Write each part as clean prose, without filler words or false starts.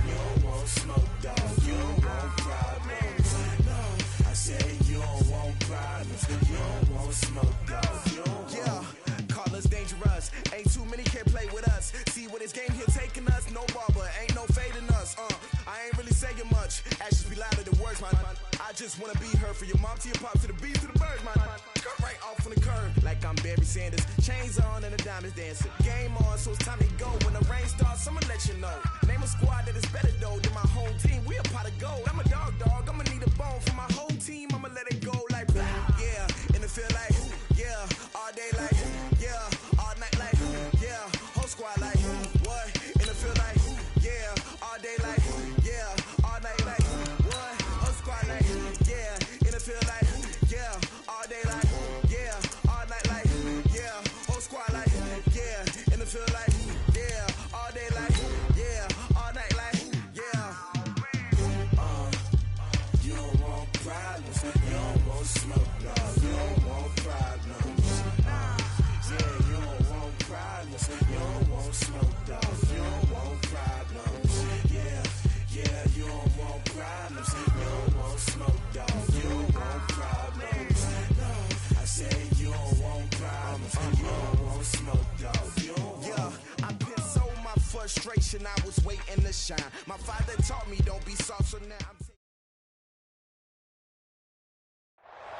You don't want smoke, dog. You don't want problems. No, I said you don't want problems. You don't want smoke, dog. You don't want. Call us dangerous. Ain't too many can play with us. See what this game here taking us. No barber, ain't no fading us. I ain't really saying much. Actions be louder than words, man. I just wanna be heard for your mom to your pop to the beat to the birds, man. Cut right off on the curb like I'm Barry Sanders. Chains on and the diamonds dancing. Game on, so it's time to go. When the rain starts, I'ma let you know. Name a squad that is better though than my home team. We a pot of gold. I'm a dog. I'ma need a bone for my whole team. I'ma let it go like yeah. And it feel like yeah. All day like yeah. All night like yeah. Whole squad like what? And it feel like yeah. All day like yeah. All night like what? Whole squad like yeah. And it feel like yeah. All day like yeah. All night like yeah. Whole squad like yeah. And it feel like yeah. All day like yeah. All night like yeah. You don't want problems. You don't want smoke, dog. You don't want problems. Yeah, you don't want problems. You don't want smoke, dog. You don't want problems. Yeah, you don't want problems. You don't want smoke, dog. You don't want problems. No, I said you don't want problems. You don't want smoke, dog. You don't want. I put so my frustration. I was waiting to shine. My father taught me don't be soft, so now I'm.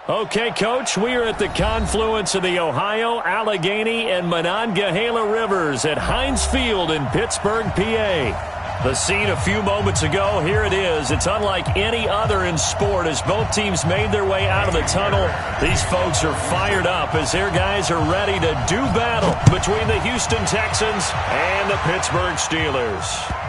Okay, Coach, we are at the confluence of the Ohio, Allegheny, and Monongahela Rivers at Heinz Field in Pittsburgh, PA. The scene a few moments ago, here it is. It's unlike any other in sport as both teams made their way out of the tunnel. These folks are fired up as their guys are ready to do battle between the Houston Texans and the Pittsburgh Steelers.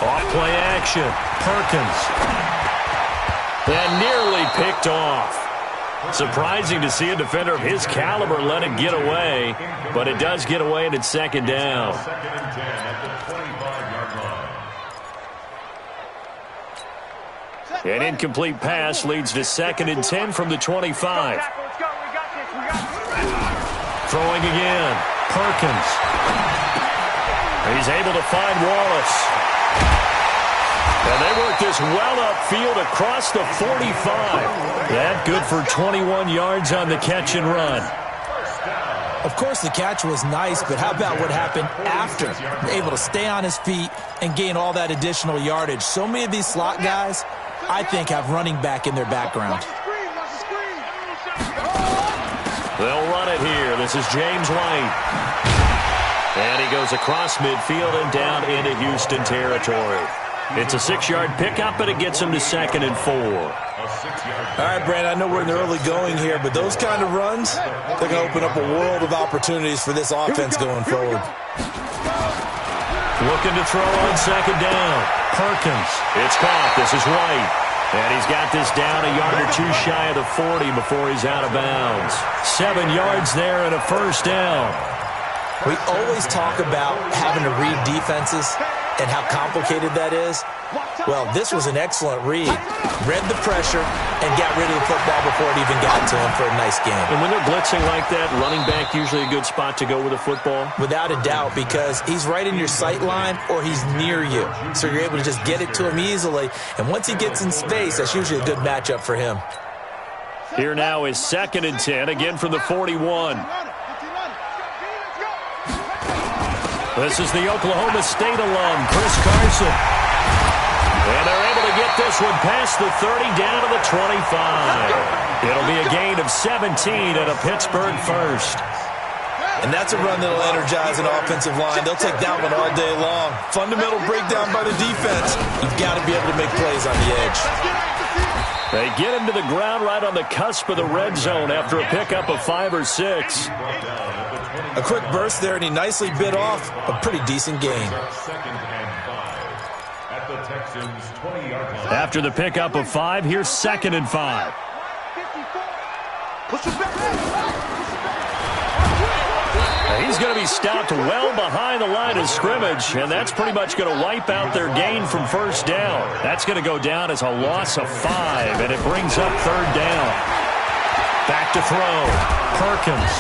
Off-play action. Perkins. And nearly picked off. Surprising to see a defender of his caliber let it get away, but it does get away and it's second down. An incomplete pass leads to 2nd and 10 from the 25. Throwing again. Perkins. He's able to find Wallace. And they work this well upfield across the 45. That good for 21 yards on the catch and run. Of course, the catch was nice, but how about what happened after? Able to stay on his feet and gain all that additional yardage. So many of these slot guys, I think, have running back in their background. They'll run it here. This is James White. And he goes across midfield and down into Houston territory. It's a 6-yard pickup, and it gets him to 2nd and 4. All right, Brandon, I know we're in the early going here, but those kind of runs, they're going to open up a world of opportunities for this offense going forward. Looking to throw on 2nd down. Perkins. It's caught. This is White. And he's got this down a yard or two shy of the 40 before he's out of bounds. 7 yards there and a first down. We always talk about having to read defenses and how complicated that is. Well, this was an excellent read. Read the pressure and got rid of the football before it even got to him for a nice game. And when they're blitzing like that, running back usually a good spot to go with a football? Without a doubt, because he's right in your sight line or he's near you. So you're able to just get it to him easily. And once he gets in space, that's usually a good matchup for him. Here now is 2nd and 10, again from the 41. This is the Oklahoma State alum, Chris Carson. And they're able to get this one past the 30 down to the 25. It'll be a gain of 17 and a Pittsburgh first. And that's a run that'll energize an offensive line. They'll take that one all day long. Fundamental breakdown by the defense. You've got to be able to make plays on the edge. They get him to the ground right on the cusp of the red zone after a pickup of 5 or 6. A quick burst there, and he nicely bit off a pretty decent gain. the Texans' 20-yard line. After the pickup of 5, here's 2nd and 5. He's going to be stopped well behind the line of scrimmage, and that's pretty much going to wipe out their gain from first down. That's going to go down as a loss of 5, and it brings up 3rd down. Back to throw. Perkins.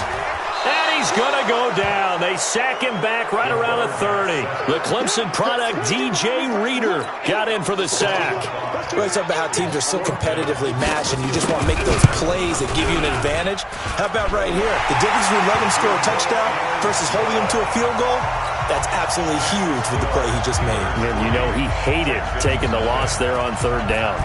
And he's going to go down. They sack him back right around the 30. The Clemson product, DJ Reader, got in for the sack. We always talk about how teams are so competitively matched, and you just want to make those plays that give you an advantage. How about right here? The difference between letting him score a touchdown versus holding him to a field goal, that's absolutely huge with the play he just made. And you know he hated taking the loss there on 3rd down.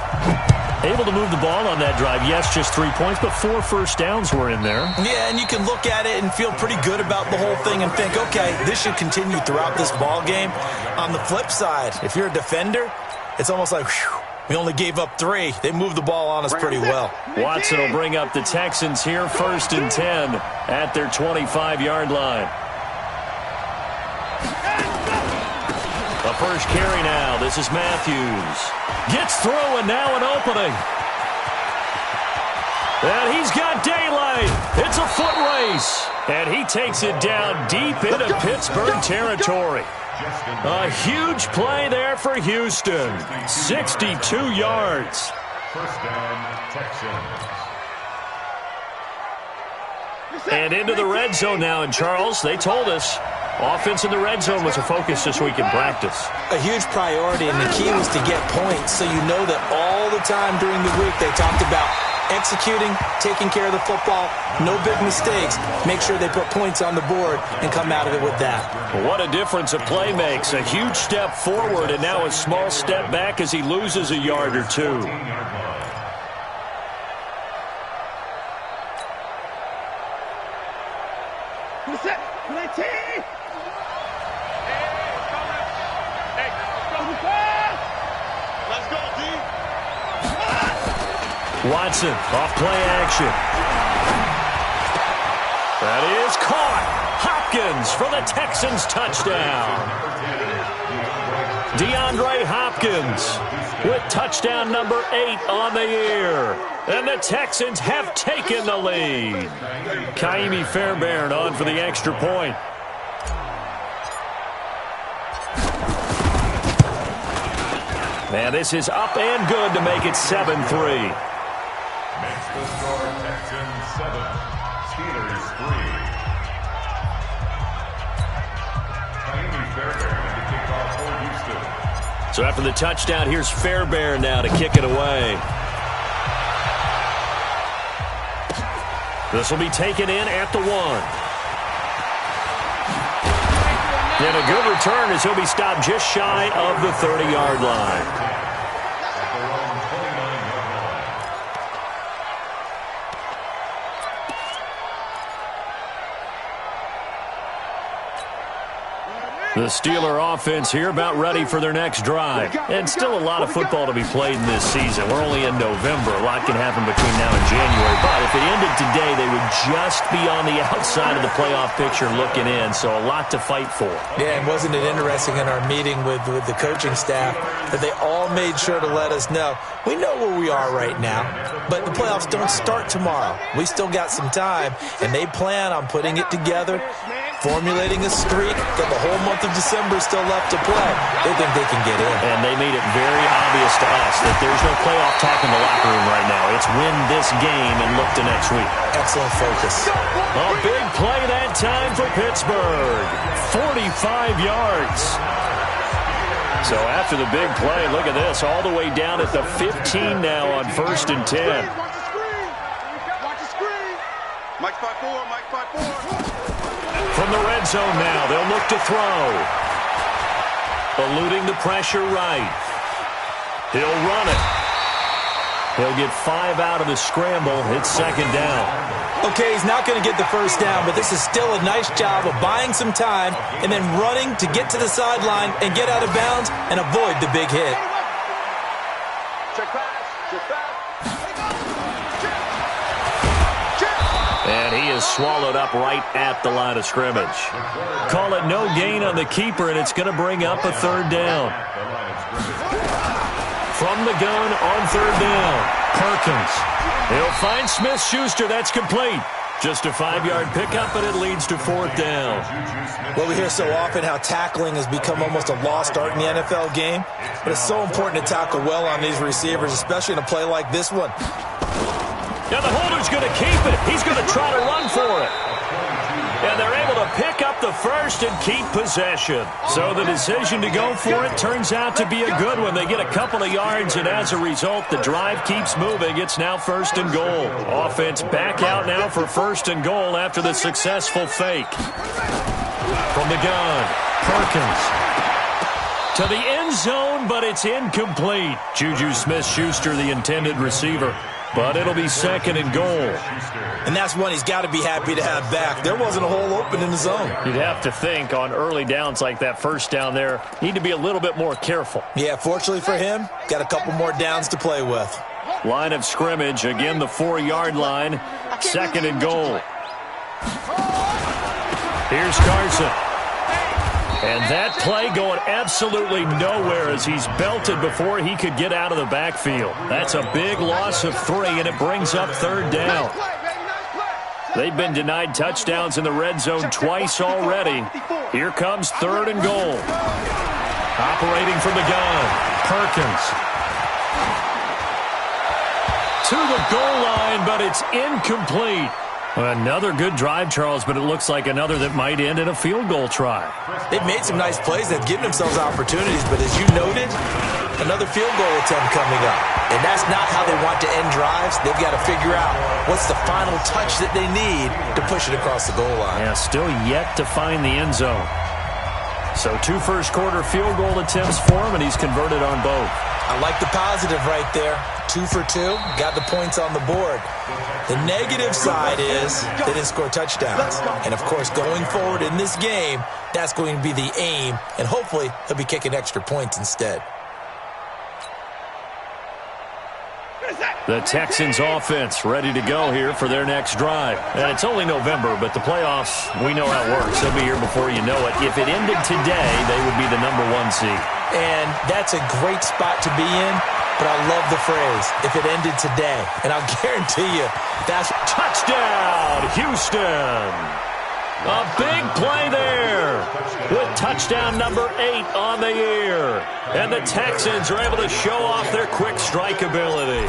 Able to move the ball on that drive. Yes, just 3 points, but 4 first downs were in there. Yeah, and you can look at it and feel pretty good about the whole thing and think, okay, this should continue throughout this ball game. On the flip side, if you're a defender, it's almost like, whew, we only gave up 3. They moved the ball on us pretty well. Watson will bring up the Texans here, 1st and 10 at their 25-yard line. The first carry now. This is Matthews. Gets through, and now an opening. And he's got daylight. It's a foot race. And he takes it down deep into Pittsburgh territory. A huge play there for Houston. 62 yards. First down, Texans. And into the red zone now. And Charles, they told us offense in the red zone was a focus this week in practice. A huge priority, and the key was to get points. So you know that all the time during the week they talked about executing, taking care of the football, no big mistakes. Make sure they put points on the board and come out of it with that. What a difference a play makes. A huge step forward and now a small step back as he loses a yard or 2. Watson, off play action. That is caught. Hopkins for the Texans touchdown. DeAndre Hopkins with touchdown number 8 on the year. And the Texans have taken the lead. Kaimi Fairbairn on for the extra point. Man, this is up and good to make it 7-3. Makes the score Texans 7, Steelers 3. Kaimi Fairbairn to kick off for Houston. So after the touchdown, here's Fairbairn now to kick it away. This will be taken in at the 1. And a good return as he'll be stopped just shy of the 30-yard line. The Steeler offense here about ready for their next drive. And still a lot of football to be played in this season. We're only in November. A lot can happen between now and January. But if it ended today, they would just be on the outside of the playoff picture looking in. So a lot to fight for. Yeah, and wasn't it interesting in our meeting with the coaching staff that they all made sure to let us know, we know where we are right now, but the playoffs don't start tomorrow. We still got some time, and they plan on putting it together, formulating a streak that the whole month of December is still left to play. They think they can get in. And they made it very obvious to us that there's no playoff talk in the locker room right now. It's win this game and look to next week. Excellent focus. A big play that time for Pittsburgh. 45 yards. So after the big play, look at this. All the way down at the 15 now on 1st and 10. Watch the screen. Mike 5-4, Mike 5-4. From the red zone now, they'll look to throw. Eluding the pressure right. He'll run it. He'll get 5 out of the scramble. It's 2nd down. Okay, he's not going to get the first down, but this is still a nice job of buying some time and then running to get to the sideline and get out of bounds and avoid the big hit. Check pass. Check pass. And he is swallowed up right at the line of scrimmage. Call it no gain on the keeper, and it's going to bring up a third down. From the gun on third down, Perkins. He'll find Smith-Schuster. That's complete. Just a 5-yard pickup, but it leads to fourth down. Well, we hear so often how tackling has become almost a lost art in the NFL game, but it's so important to tackle well on these receivers, especially in a play like this one. Now the holder's going to keep it. He's going to try to run for it. And they're able to pick up the first and keep possession. So the decision to go for it turns out to be a good one. They get a couple of yards, and as a result, the drive keeps moving. It's now first and goal. Offense back out now for first and goal after the successful fake. From the gun, Perkins. To the end zone, but it's incomplete. Juju Smith-Schuster, the intended receiver. But it'll be second and goal. And that's one he's got to be happy to have back. There wasn't a hole open in the zone. You'd have to think on early downs like that first down there, need to be a little bit more careful. Yeah, fortunately for him, got a couple more downs to play with. Line of scrimmage, again the 4-yard line, second and goal. Here's Carson. And that play going absolutely nowhere as he's belted before he could get out of the backfield. That's a big loss of 3, and it brings up third down. They've been denied touchdowns in the red zone twice already. Here comes third and goal. Operating from the gun, Perkins. To the goal line, but it's incomplete. Another good drive, Charles, but it looks like another that might end in a field goal try. They've made some nice plays. They've given themselves opportunities, but as you noted, another field goal attempt coming up. And that's not how they want to end drives. They've got to figure out what's the final touch that they need to push it across the goal line. Yeah, still yet to find the end zone. So 2 first-quarter field goal attempts for him, and he's converted on both. I like the positive right there. 2 for 2, got the points on the board. The negative side is they didn't score touchdowns. And, of course, going forward in this game, that's going to be the aim, and hopefully he'll be kicking extra points instead. The Texans offense ready to go here for their next drive. And it's only November, but the playoffs, we know how it works. They'll be here before you know it. If it ended today, they would be the number 1 seed. And that's a great spot to be in, but I love the phrase, if it ended today. And I'll guarantee you, that's touchdown, Houston. A big play there with touchdown number 8 on the year. And the Texans are able to show off their quick strike ability.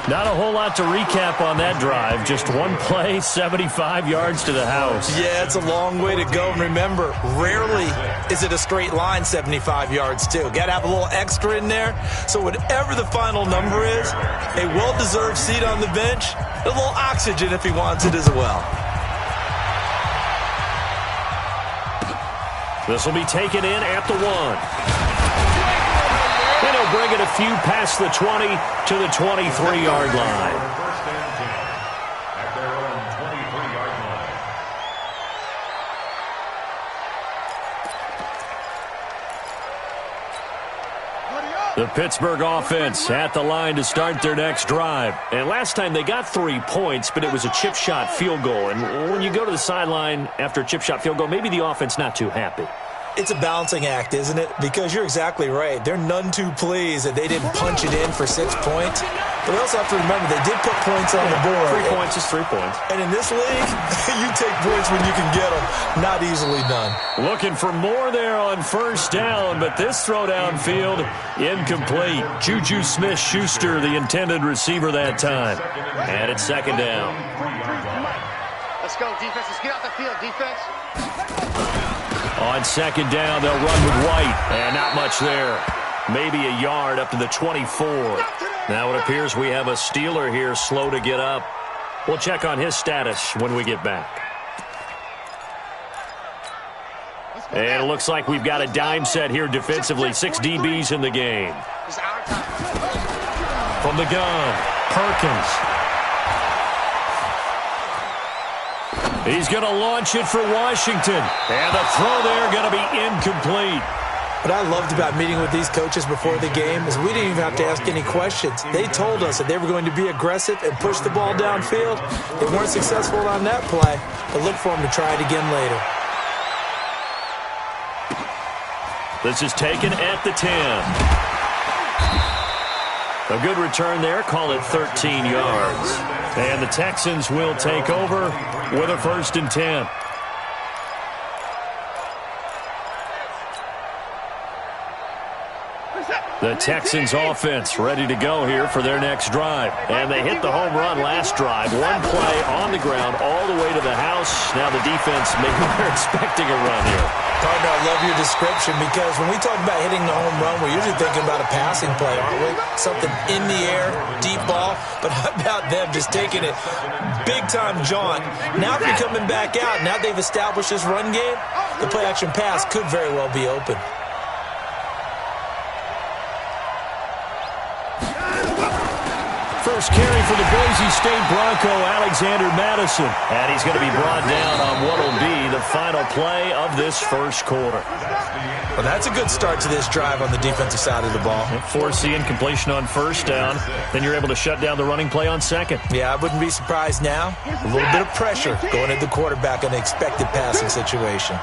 Not a whole lot to recap on that drive. Just one play, 75 yards to the house. Yeah, it's a long way to go. And remember, rarely is it a straight line 75 yards, too. Got to have a little extra in there. So whatever the final number is, a well-deserved seat on the bench, a little oxygen if he wants it as well. This will be taken in at the 1. And he'll bring it a few past the 20 to the 23-yard line. First and 10 at their own 23-yard line. The Pittsburgh offense at the line to start their next drive. And last time they got 3 points, but it was a chip shot field goal. And when you go to the sideline after a chip shot field goal, maybe the offense not too happy. It's a balancing act, isn't it? Because you're exactly right. They're none too pleased that they didn't punch it in for 6 points. But we also have to remember they did put points on the board. 3 points is 3 points. And in this league, you take points when you can get them. Not easily done. Looking for more there on first down, but this throw downfield incomplete. Juju Smith-Schuster, the intended receiver that time. And it's second down. Let's go, defense. Let's get out the field, defense. On second down, they'll run with White. And not much there. Maybe a yard up to the 24. Now it appears we have a Steeler here slow to get up. We'll check on his status when we get back. And it looks like we've got a dime set here defensively. 6 DBs in the game. From the gun, Perkins. He's going to launch it for Washington. And the throw there going to be incomplete. What I loved about meeting with these coaches before the game is we didn't even have to ask any questions. They told us that they were going to be aggressive and push the ball downfield. They weren't successful on that play, but look for them to try it again later. This is taken at the 10. A good return there. Call it 13 yards. And the Texans will take over with a 1st and 10. The Texans offense ready to go here for their next drive. And they hit the home run last drive. One play on the ground all the way to the house. Now the defense maybe they're expecting a run here. Partner, I love your description because when we talk about hitting the home run, we're usually thinking about a passing play, aren't we? Something in the air, deep ball. But how about them just taking it big-time jaunt? Now if you're coming back out, now they've established this run game, the play-action pass could very well be open. First carry for the Boise State Bronco, Alexander Madison. And he's going to be brought down on what will be the final play of this first quarter. Well, that's a good start to this drive on the defensive side of the ball. Force the incompletion on first down. Then you're able to shut down the running play on second. Yeah, I wouldn't be surprised now. A little bit of pressure going at the quarterback in an expected passing situation.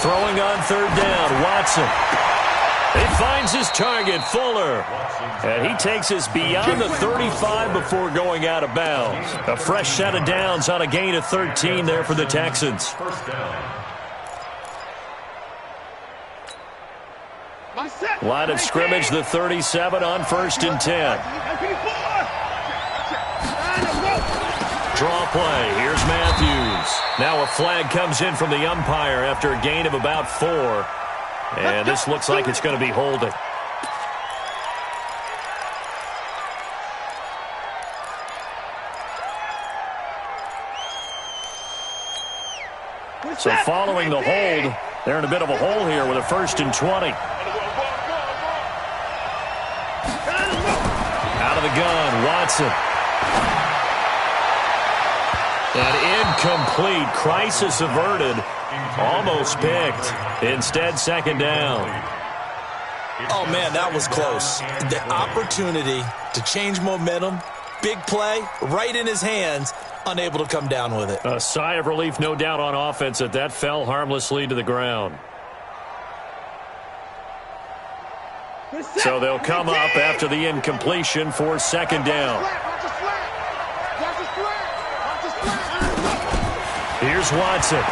Throwing on third down, Watson. He finds his target, Fuller. And he takes us beyond the 35 before going out of bounds. A fresh set of downs on a gain of 13 there for the Texans. Line of scrimmage, the 37 on 1st and 10. Draw play. Here's Matthews. Now a flag comes in from the umpire after a gain of about 4. And this looks like it's going to be holding. So following the hold, they're in a bit of a hole here with a 1st and 20. Out of the gun, Watson. And incomplete. Crisis averted. Almost picked. Instead, 2nd down. Oh, man, that was close. The opportunity to change momentum, big play, right in his hands, unable to come down with it. A sigh of relief, no doubt, on offense that fell harmlessly to the ground. So they'll come up after the incompletion for 2nd down. Here's Watson.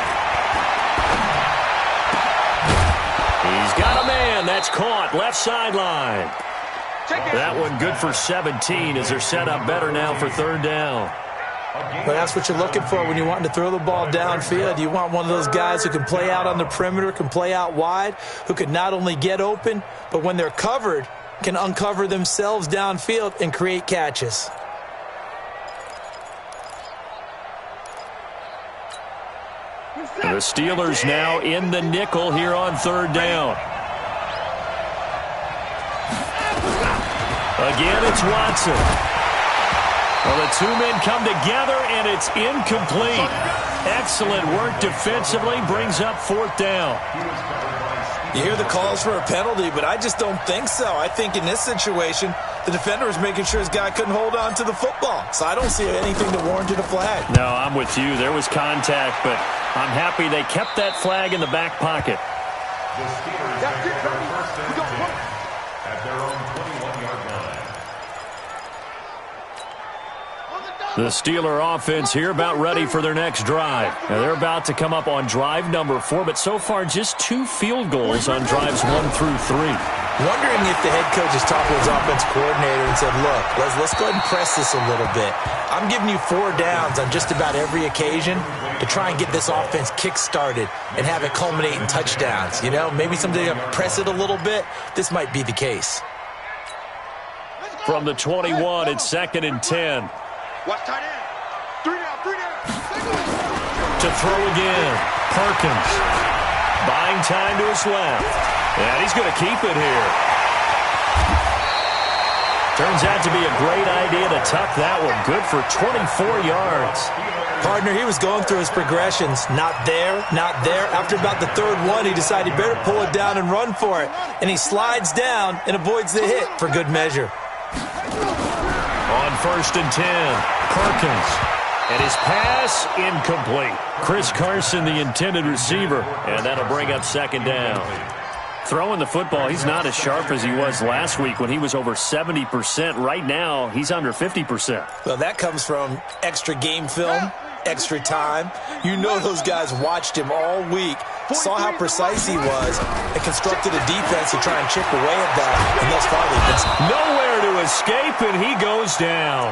He's got a man. That's caught. Left sideline. That one good for 17 as they're set up better now for 3rd down. But that's what you're looking for when you're wanting to throw the ball downfield. You want one of those guys who can play out on the perimeter, can play out wide, who can not only get open, but when they're covered, can uncover themselves downfield and create catches. The Steelers now in the nickel here on 3rd down. Again, it's Watson. Well, the two men come together, and it's incomplete. Excellent work defensively, brings up 4th down. You hear the calls for a penalty, but I just don't think so. I think in this situation, the defender was making sure his guy couldn't hold on to the football. So I don't see anything that warranted a flag. No, I'm with you. There was contact, but I'm happy they kept that flag in the back pocket. The Steelers make their 1st and 10 at their own 21-yard line. The Steeler offense here about ready for their next drive. Now they're about to come up on drive number 4, but so far just 2 field goals on drives 1 through 3. Wondering if the head coach has talked to his offense coordinator and said, look, let's go ahead and press this a little bit. I'm giving you 4 downs on just about every occasion to try and get this offense kick-started and have it culminate in touchdowns. You know, maybe somebody to press it a little bit. This might be the case. From the 21, it's 2nd and 10. Watch tight end. 3 down. To throw again, Perkins. Buying time to his left. And he's going to keep it here. Turns out to be a great idea to tuck that one. Good for 24 yards. Partner, he was going through his progressions. Not there, not there. After about the third one, he decided he better pull it down and run for it. And he slides down and avoids the hit for good measure. On 1st and 10, Perkins. And his pass incomplete. Chris Carson, the intended receiver. And that'll bring up 2nd down. Throwing the football, he's not as sharp as he was last week when he was over 70%. Right now, he's under 50%. Well, that comes from extra game film, extra time. You know those guys watched him all week, saw how precise he was, and constructed a defense to try and chip away at that. And thus far, they've been nowhere to escape, and he goes down.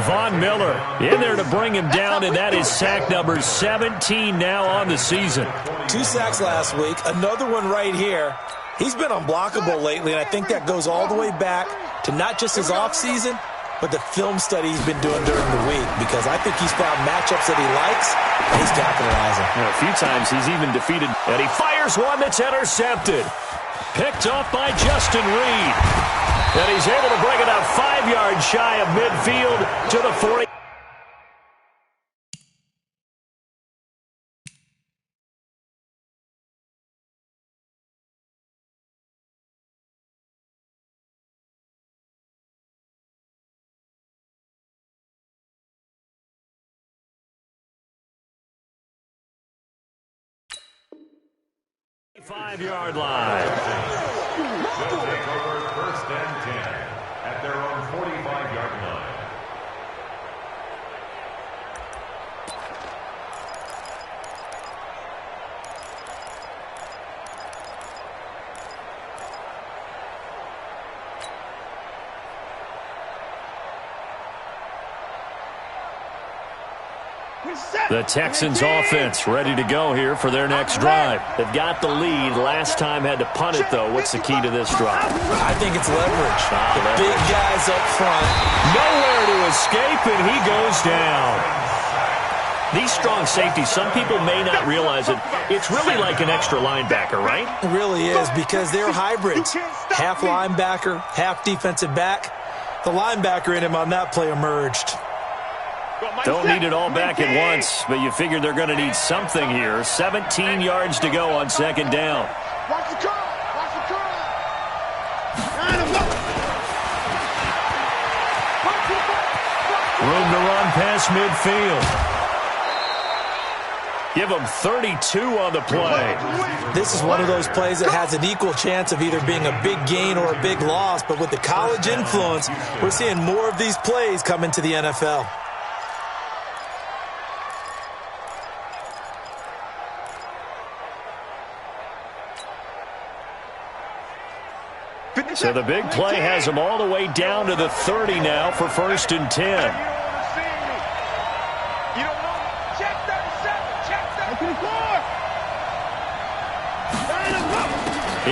Von Miller in there to bring him down, and that is sack number 17 now on the season. 2 sacks last week, another one right here. He's been unblockable lately, and I think that goes all the way back to not just his offseason, but the film study he's been doing during the week, because I think he's found matchups that he likes, and he's capitalizing. A few times he's even defeated, and he fires one that's intercepted. Picked off by Justin Reed. And he's able to bring it up 5 yards shy of midfield to the 40. Five-yard line. They'll take over 1st and 10 at their own 45-yard line. The Texans offense ready to go here for their next drive. They've got the lead. Last time had to punt it, though. What's the key to this drive? I think it's leverage. The big guys up front. Nowhere to escape, and he goes down. These strong safeties, some people may not realize it. It's really like an extra linebacker, right? It really is, because they're hybrids. Half linebacker, half defensive back. The linebacker in him on that play emerged. Don't need it all back at once, but you figure they're going to need something here. 17 yards to go on 2nd down. Watch the curl. Watch the curl. Room to run past midfield. Give them 32 on the play. This is one of those plays that has an equal chance of either being a big gain or a big loss, but with the college influence, we're seeing more of these plays come into the NFL. So the big play has them all the way down to the 30 now for 1st and 10.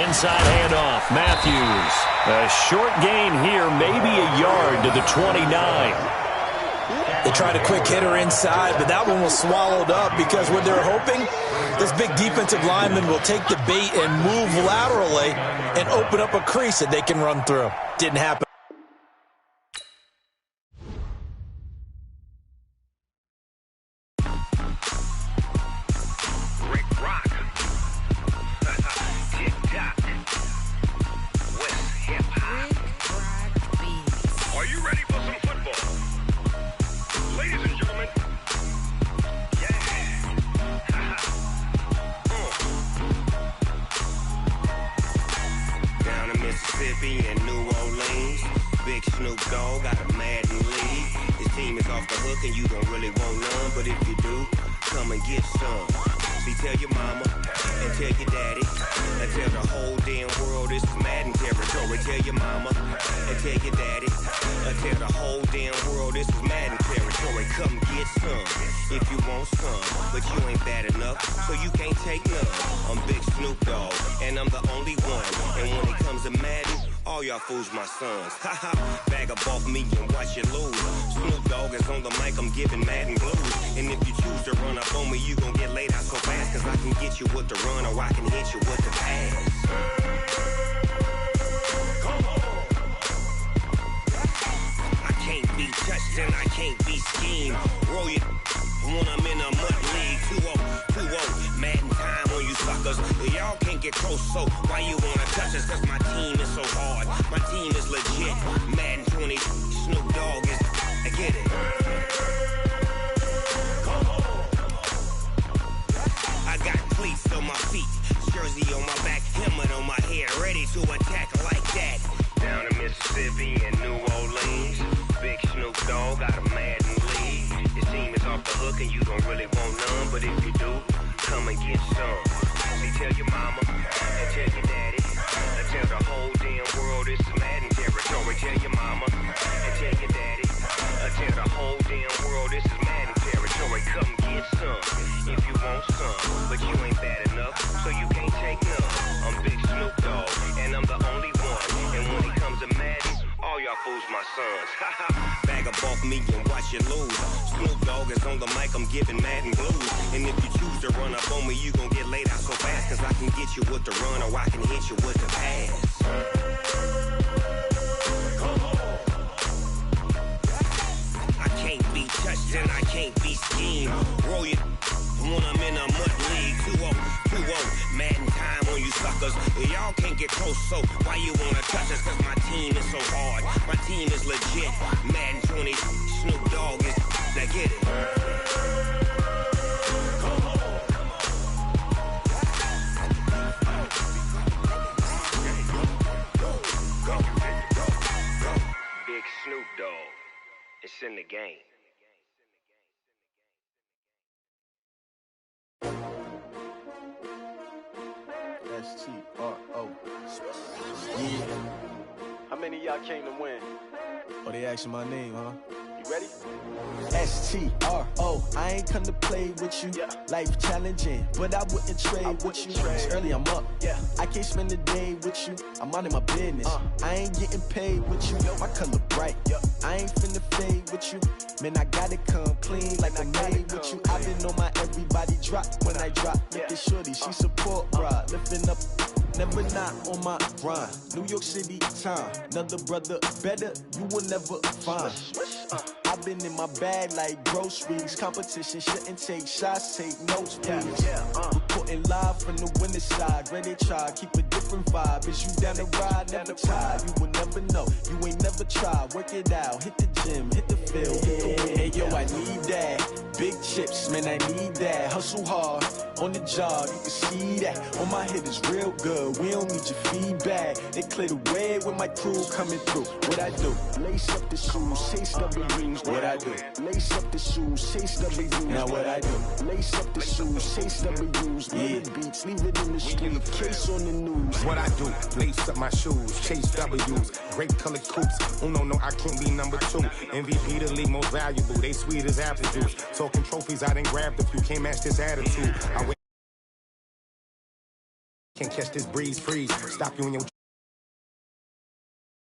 Inside handoff, Matthews. A short gain here, maybe a yard to the 29. They tried a quick hitter inside, but that one was swallowed up because what they're hoping, this big defensive lineman will take the bait and move laterally and open up a crease that they can run through. Didn't happen. My sons, bag up off me and watch you lose. Snoop Dogg is on the mic, I'm giving Madden blues. And if you choose to run up on me, you gon' get laid out so fast. Cause I can get you with the run or I can hit you with the pass. Come on. I can't be touched touched and I can't be schemed. Roll it when I'm in a mud league. 2-0, Madden time on you suckers. Y'all can't get close, so why you wanna touch us? Cause my team is so hard, my team is legit. Madden 20, Snoop Dogg is, I get it. I got cleats on my feet, jersey on my back, helmet on my head, ready to attack like that. Down in Mississippi and New Orleans, Big Snoop Dogg got a Madden league. Your team is off the hook and you don't really want none, but if you do, come and get some. See, tell your mama and tell your daddy, and tell the whole damn world it's Madden territory. Tell your mama and tell your daddy, and tell the whole damn world this is Madden territory. Come get some if you want some, but you ain't bad enough, so you can't take none. I'm Big Snoop Dogg, and I'm the only one. And when it comes to Madden, all y'all fools my sons. Bag up off me and watch you lose. Snoop Dogg is on the mic, I'm giving Madden blues. And if you choose to run up on me, you gon' get laid out so fast. Cause I can get you with the run or I can hit you with the pass. I can't be touched and I can't be schemed. Roll it when I'm in a mud league. 2-0, Madden time on you suckers. Y'all can't get close, so why you wanna touch us? Cause my team is so hard, my team is legit. Madden 20, Snoop Dogg is, now get it. Big Snoop Dogg, it's in the game. S-T-R-O. Yeah. How many of y'all came to win? Oh, they asking my name, huh? You ready? S-T-R-O. I ain't come to play with you. Yeah. Life challenging, but I wouldn't trade with you. It's early, I'm up. Yeah. I can't spend the day with you. I'm out in my business. I ain't getting paid with you. My color bright. I ain't finna fade with you. Man, I gotta come clean like I made with you. I've been on my everybody drop when I drop. Look at shorty, she support, bruh. Lifting up, never not on my grind. New York City time, another brother better, you will never find. I've been in my bag like groceries. Competition shouldn't take shots, take notes, please. Reporting live from the winning side. Ready to try, keep a different vibe. Is you down the ride, never tired. You will never know, you ain't never tried. Work it out, hit the gym, hit the field, hit the win. Hey yo, I need that. Big chips, man, I need that. Hustle hard, on the job, you can see that. On my hit is real good, we don't need your feedback. They clear the way with my crew coming through. What I do? Lace up the shoes, chase W's. What I do? Lace up the shoes, chase W's. Now what I do? Lace up the shoes, chase W's. Yeah. Beats, leave it in the street, case on the news. What I do? Lace up my shoes, chase W's. Great colored coops. Oh no, I can't be number 2. MVP the league most valuable. They sweet as apple juice. Talking trophies, I done grabbed a few. Can't match this attitude. Can't catch this breeze, freeze. Stop you in your